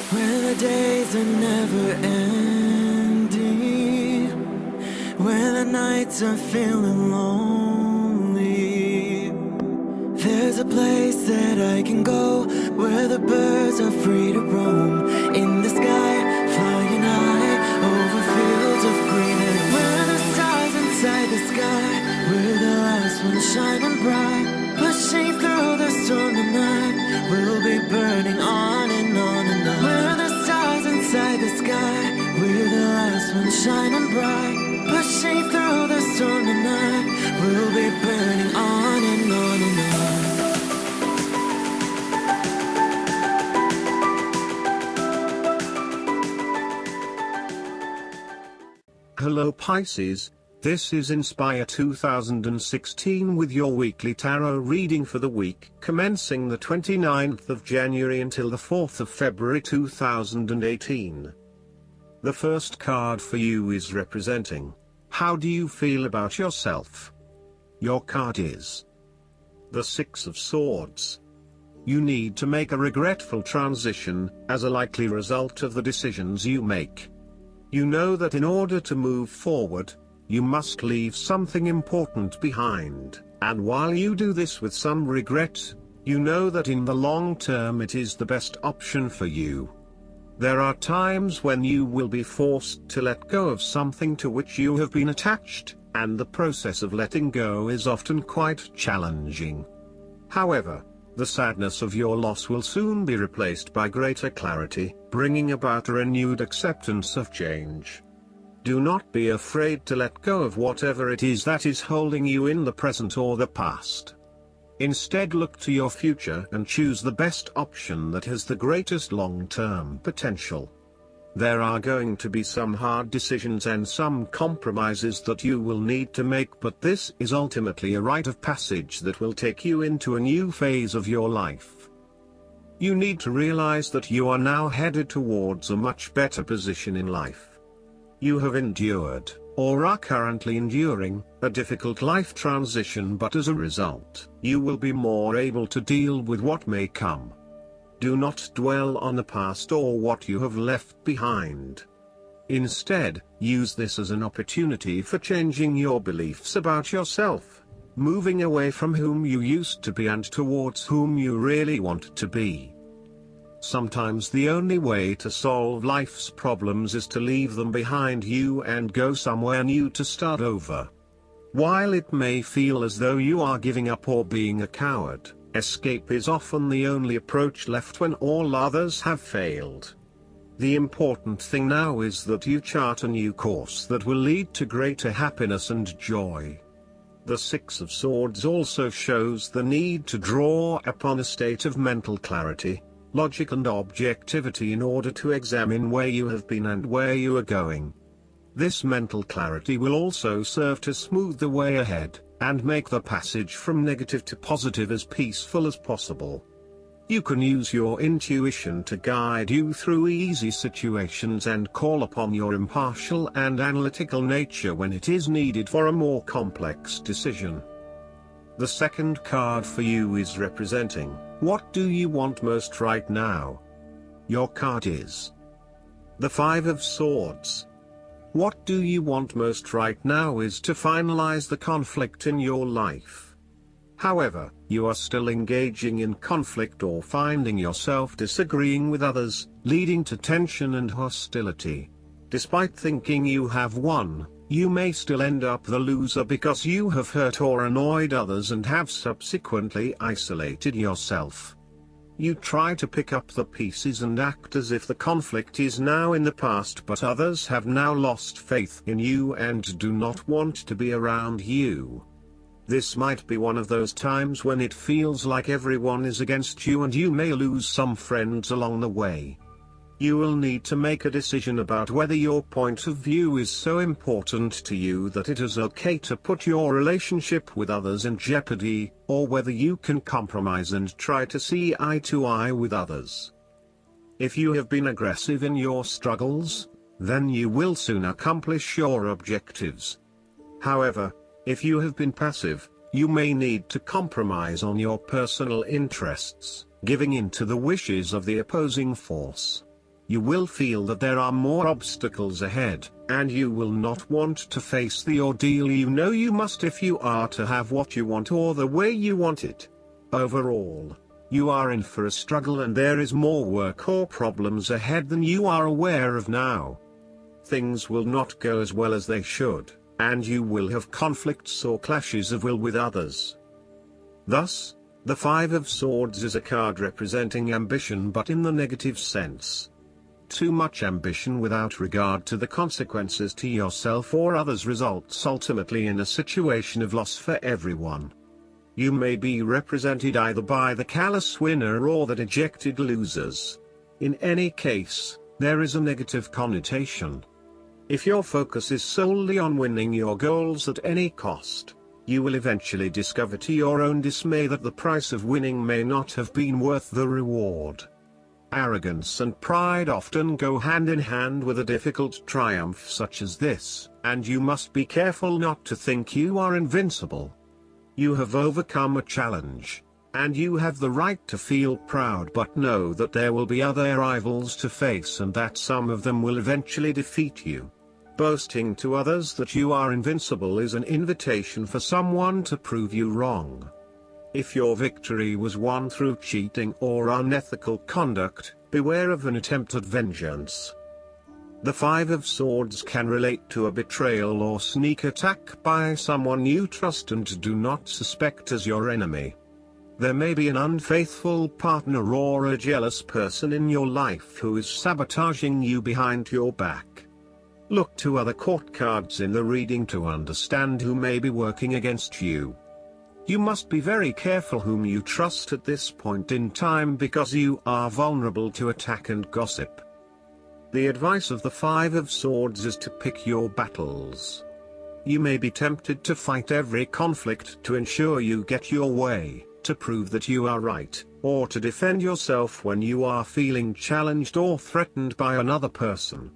When the days are never ending, when the nights are feeling lonely, there's a place that I can go where the birds are free to roam. In the sky, flying high over fields of green. And where the stars inside the sky, where the last one's shining bright, pushing through the storm tonight, we'll be burning on and on and on. Where the stars inside the sky, where the last one's shining bright, pushing through the storm tonight, we'll be burning on and on and on. Hello Pisces, this is Inspire 2016 with your weekly tarot reading for the week commencing the 29th of January until the 4th of February 2018. The first card for you is representing, how do you feel about yourself? Your card is the Six of Swords. You need to make a regretful transition, as a likely result of the decisions you make. You know that in order to move forward, you must leave something important behind, and while you do this with some regret, you know that in the long term it is the best option for you. There are times when you will be forced to let go of something to which you have been attached, and the process of letting go is often quite challenging. However, the sadness of your loss will soon be replaced by greater clarity, bringing about a renewed acceptance of change. Do not be afraid to let go of whatever it is that is holding you in the present or the past. Instead, look to your future and choose the best option that has the greatest long-term potential. There are going to be some hard decisions and some compromises that you will need to make, but this is ultimately a rite of passage that will take you into a new phase of your life. You need to realize that you are now headed towards a much better position in life. You have endured, or are currently enduring, a difficult life transition, but as a result, you will be more able to deal with what may come. Do not dwell on the past or what you have left behind. Instead, use this as an opportunity for changing your beliefs about yourself, moving away from whom you used to be and towards whom you really want to be. Sometimes the only way to solve life's problems is to leave them behind you and go somewhere new to start over. While it may feel as though you are giving up or being a coward, escape is often the only approach left when all others have failed. The important thing now is that you chart a new course that will lead to greater happiness and joy. The Six of Swords also shows the need to draw upon a state of mental clarity, logic and objectivity in order to examine where you have been and where you are going. This mental clarity will also serve to smooth the way ahead, and make the passage from negative to positive as peaceful as possible. You can use your intuition to guide you through easy situations and call upon your impartial and analytical nature when it is needed for a more complex decision. The second card for you is representing, what do you want most right now? Your card is the Five of Swords. What do you want most right now is to finalize the conflict in your life. However, you are still engaging in conflict or finding yourself disagreeing with others, leading to tension and hostility. Despite thinking you have won, you may still end up the loser because you have hurt or annoyed others and have subsequently isolated yourself. You try to pick up the pieces and act as if the conflict is now in the past, but others have now lost faith in you and do not want to be around you. This might be one of those times when it feels like everyone is against you and you may lose some friends along the way. You will need to make a decision about whether your point of view is so important to you that it is okay to put your relationship with others in jeopardy, or whether you can compromise and try to see eye to eye with others. If you have been aggressive in your struggles, then you will soon accomplish your objectives. However, if you have been passive, you may need to compromise on your personal interests, giving in to the wishes of the opposing force. You will feel that there are more obstacles ahead, and you will not want to face the ordeal you know you must if you are to have what you want or the way you want it. Overall, you are in for a struggle and there is more work or problems ahead than you are aware of now. Things will not go as well as they should, and you will have conflicts or clashes of will with others. Thus, the Five of Swords is a card representing ambition but in the negative sense. Too much ambition without regard to the consequences to yourself or others results ultimately in a situation of loss for everyone. You may be represented either by the callous winner or the dejected losers. In any case, there is a negative connotation. If your focus is solely on winning your goals at any cost, you will eventually discover to your own dismay that the price of winning may not have been worth the reward. Arrogance and pride often go hand in hand with a difficult triumph such as this, and you must be careful not to think you are invincible. You have overcome a challenge, and you have the right to feel proud, but know that there will be other rivals to face and that some of them will eventually defeat you. Boasting to others that you are invincible is an invitation for someone to prove you wrong. If your victory was won through cheating or unethical conduct, beware of an attempt at vengeance. The Five of Swords can relate to a betrayal or sneak attack by someone you trust and do not suspect as your enemy. There may be an unfaithful partner or a jealous person in your life who is sabotaging you behind your back. Look to other court cards in the reading to understand who may be working against you. You must be very careful whom you trust at this point in time because you are vulnerable to attack and gossip. The advice of the Five of Swords is to pick your battles. You may be tempted to fight every conflict to ensure you get your way, to prove that you are right, or to defend yourself when you are feeling challenged or threatened by another person.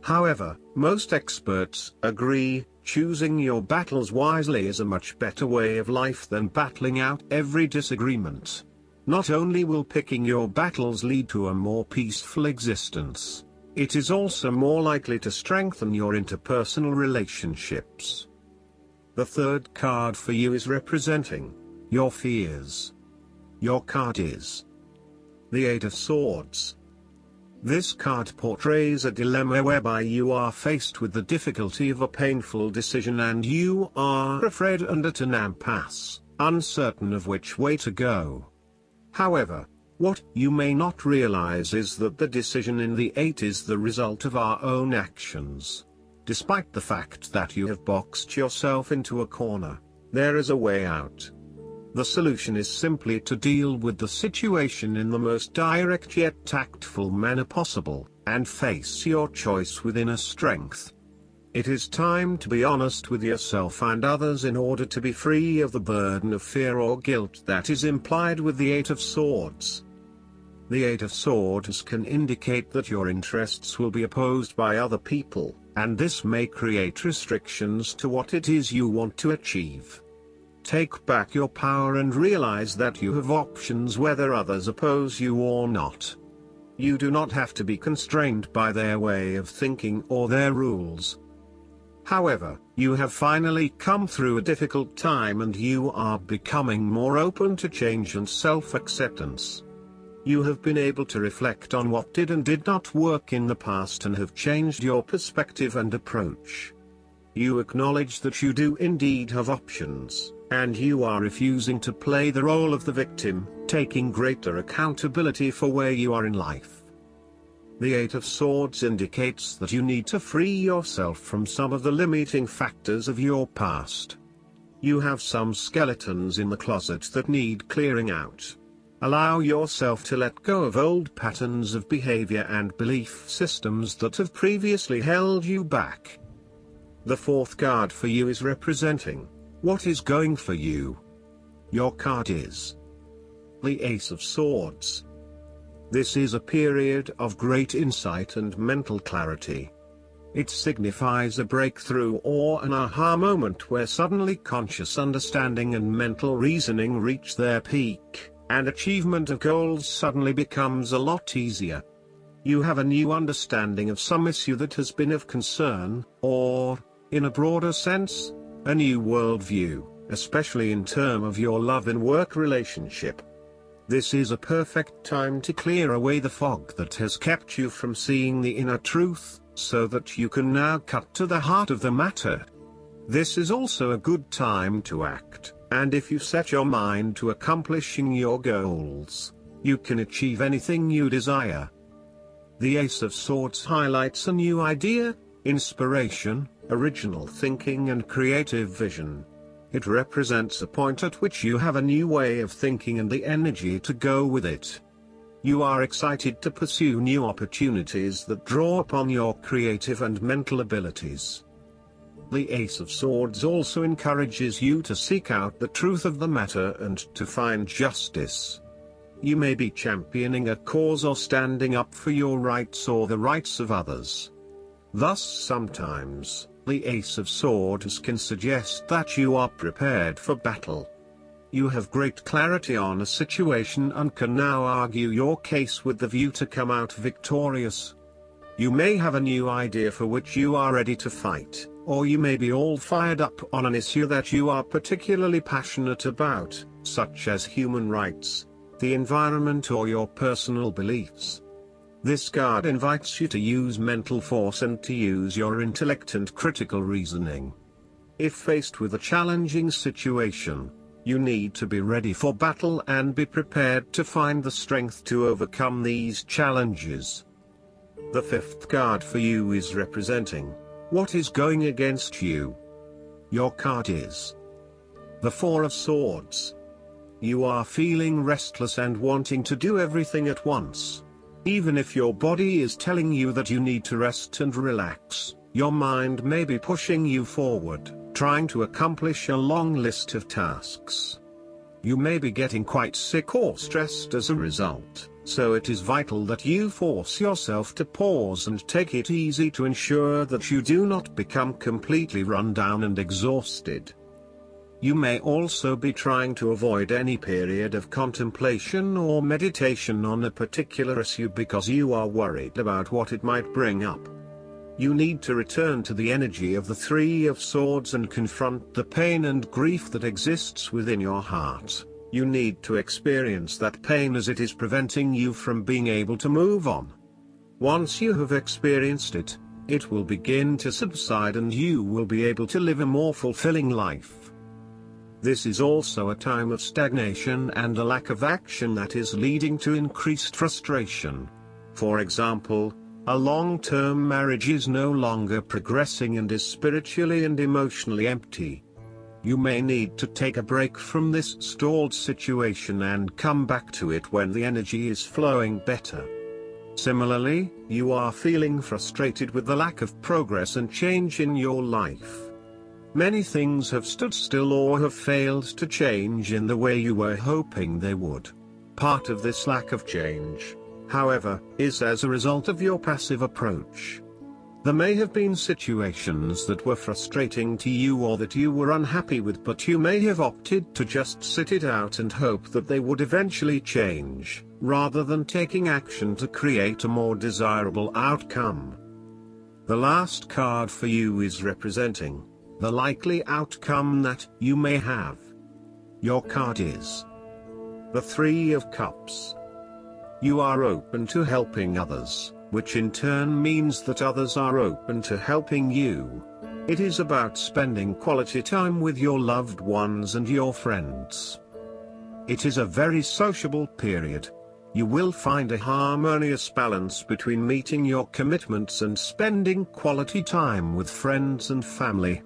However, most experts agree, choosing your battles wisely is a much better way of life than battling out every disagreement. Not only will picking your battles lead to a more peaceful existence, it is also more likely to strengthen your interpersonal relationships. The third card for you is representing your fears. Your card is the Eight of Swords. This card portrays a dilemma whereby you are faced with the difficulty of a painful decision and you are afraid and at an impasse, uncertain of which way to go. However, what you may not realize is that the decision in the Eight is the result of our own actions. Despite the fact that you have boxed yourself into a corner, there is a way out. The solution is simply to deal with the situation in the most direct yet tactful manner possible, and face your choice with inner strength. It is time to be honest with yourself and others in order to be free of the burden of fear or guilt that is implied with the Eight of Swords. The Eight of Swords can indicate that your interests will be opposed by other people, and this may create restrictions to what it is you want to achieve. Take back your power and realize that you have options whether others oppose you or not. You do not have to be constrained by their way of thinking or their rules. However, you have finally come through a difficult time and you are becoming more open to change and self-acceptance. You have been able to reflect on what did and did not work in the past and have changed your perspective and approach. You acknowledge that you do indeed have options, and you are refusing to play the role of the victim, taking greater accountability for where you are in life. The Eight of Swords indicates that you need to free yourself from some of the limiting factors of your past. You have some skeletons in the closet that need clearing out. Allow yourself to let go of old patterns of behavior and belief systems that have previously held you back. The fourth card for you is representing what is going for you. Your card is the Ace of Swords. This is a period of great insight and mental clarity. It signifies a breakthrough or an aha moment where suddenly conscious understanding and mental reasoning reach their peak, and achievement of goals suddenly becomes a lot easier. You have a new understanding of some issue that has been of concern, or, in a broader sense, a new worldview, especially in terms of your love and work relationship. This is a perfect time to clear away the fog that has kept you from seeing the inner truth, so that you can now cut to the heart of the matter. This is also a good time to act, and if you set your mind to accomplishing your goals, you can achieve anything you desire. The Ace of Swords highlights a new idea, inspiration, original thinking and creative vision. It represents a point at which you have a new way of thinking and the energy to go with it. You are excited to pursue new opportunities that draw upon your creative and mental abilities. The Ace of Swords also encourages you to seek out the truth of the matter and to find justice. You may be championing a cause or standing up for your rights or the rights of others. Thus sometimes, the Ace of Swords can suggest that you are prepared for battle. You have great clarity on a situation and can now argue your case with the view to come out victorious. You may have a new idea for which you are ready to fight, or you may be all fired up on an issue that you are particularly passionate about, such as human rights, the environment or your personal beliefs. This card invites you to use mental force and to use your intellect and critical reasoning. If faced with a challenging situation, you need to be ready for battle and be prepared to find the strength to overcome these challenges. The fifth card for you is representing what is going against you. Your card is the Four of Swords. You are feeling restless and wanting to do everything at once. Even if your body is telling you that you need to rest and relax, your mind may be pushing you forward, trying to accomplish a long list of tasks. You may be getting quite sick or stressed as a result, so it is vital that you force yourself to pause and take it easy to ensure that you do not become completely run down and exhausted. You may also be trying to avoid any period of contemplation or meditation on a particular issue because you are worried about what it might bring up. You need to return to the energy of the Three of Swords and confront the pain and grief that exists within your heart. You need to experience that pain as it is preventing you from being able to move on. Once you have experienced it, it will begin to subside and you will be able to live a more fulfilling life. This is also a time of stagnation and a lack of action that is leading to increased frustration. For example, a long-term marriage is no longer progressing and is spiritually and emotionally empty. You may need to take a break from this stalled situation and come back to it when the energy is flowing better. Similarly, you are feeling frustrated with the lack of progress and change in your life. Many things have stood still or have failed to change in the way you were hoping they would. Part of this lack of change, however, is as a result of your passive approach. There may have been situations that were frustrating to you or that you were unhappy with, but you may have opted to just sit it out and hope that they would eventually change, rather than taking action to create a more desirable outcome. The last card for you is representing the likely outcome that you may have. Your card is the Three of Cups. You are open to helping others, which in turn means that others are open to helping you. It is about spending quality time with your loved ones and your friends. It is a very sociable period. You will find a harmonious balance between meeting your commitments and spending quality time with friends and family.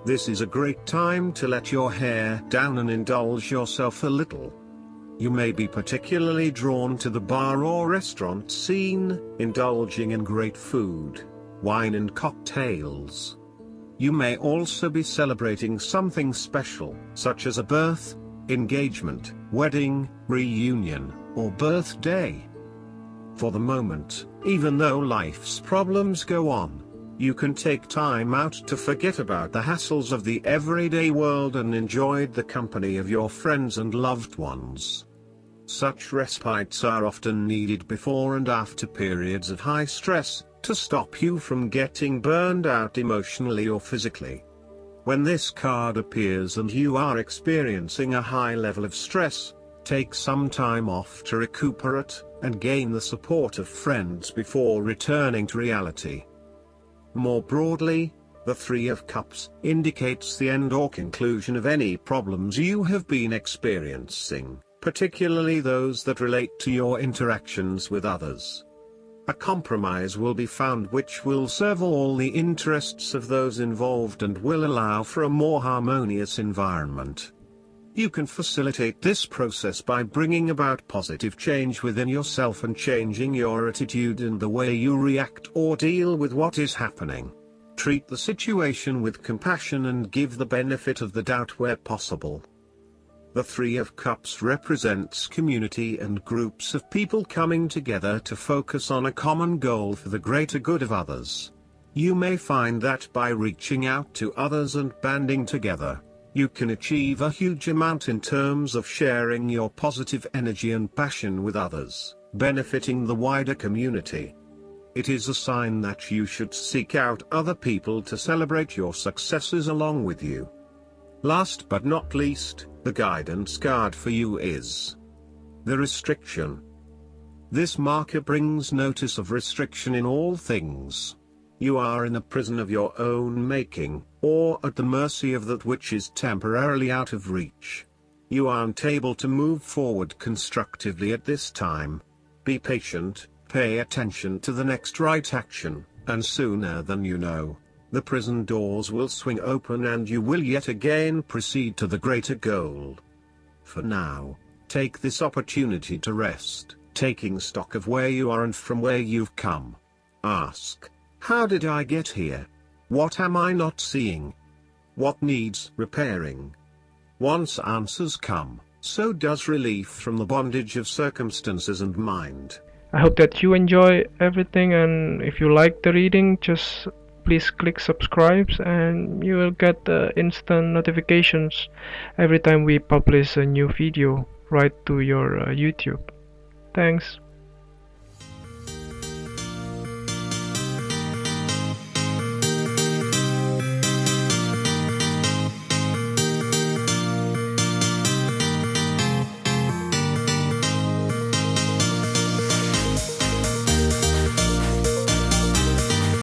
This is a great time to let your hair down and indulge yourself a little. You may be particularly drawn to the bar or restaurant scene, indulging in great food, wine and cocktails. You may also be celebrating something special, such as a birth, engagement, wedding, reunion, or birthday. For the moment, even though life's problems go on, you can take time out to forget about the hassles of the everyday world and enjoy the company of your friends and loved ones. Such respites are often needed before and after periods of high stress, to stop you from getting burned out emotionally or physically. When this card appears and you are experiencing a high level of stress, take some time off to recuperate, and gain the support of friends before returning to reality. More broadly, the Three of Cups indicates the end or conclusion of any problems you have been experiencing, particularly those that relate to your interactions with others. A compromise will be found which will serve all the interests of those involved and will allow for a more harmonious environment. You can facilitate this process by bringing about positive change within yourself and changing your attitude and the way you react or deal with what is happening. Treat the situation with compassion and give the benefit of the doubt where possible. The Three of Cups represents community and groups of people coming together to focus on a common goal for the greater good of others. You may find that by reaching out to others and banding together, you can achieve a huge amount in terms of sharing your positive energy and passion with others, benefiting the wider community. It is a sign that you should seek out other people to celebrate your successes along with you. Last but not least, the guidance card for you is the Restriction. This marker brings notice of restriction in all things. You are in a prison of your own making, or at the mercy of that which is temporarily out of reach. You aren't able to move forward constructively at this time. Be patient, pay attention to the next right action, and sooner than you know, the prison doors will swing open and you will yet again proceed to the greater goal. For now, take this opportunity to rest, taking stock of where you are and from where you've come. Ask, how did I get here? What am I not seeing? What needs repairing? Once answers come, so does relief from the bondage of circumstances and mind. I hope that you enjoy everything, and if you like the reading, just please click subscribe and you will get instant notifications every time we publish a new video right to your YouTube. Thanks.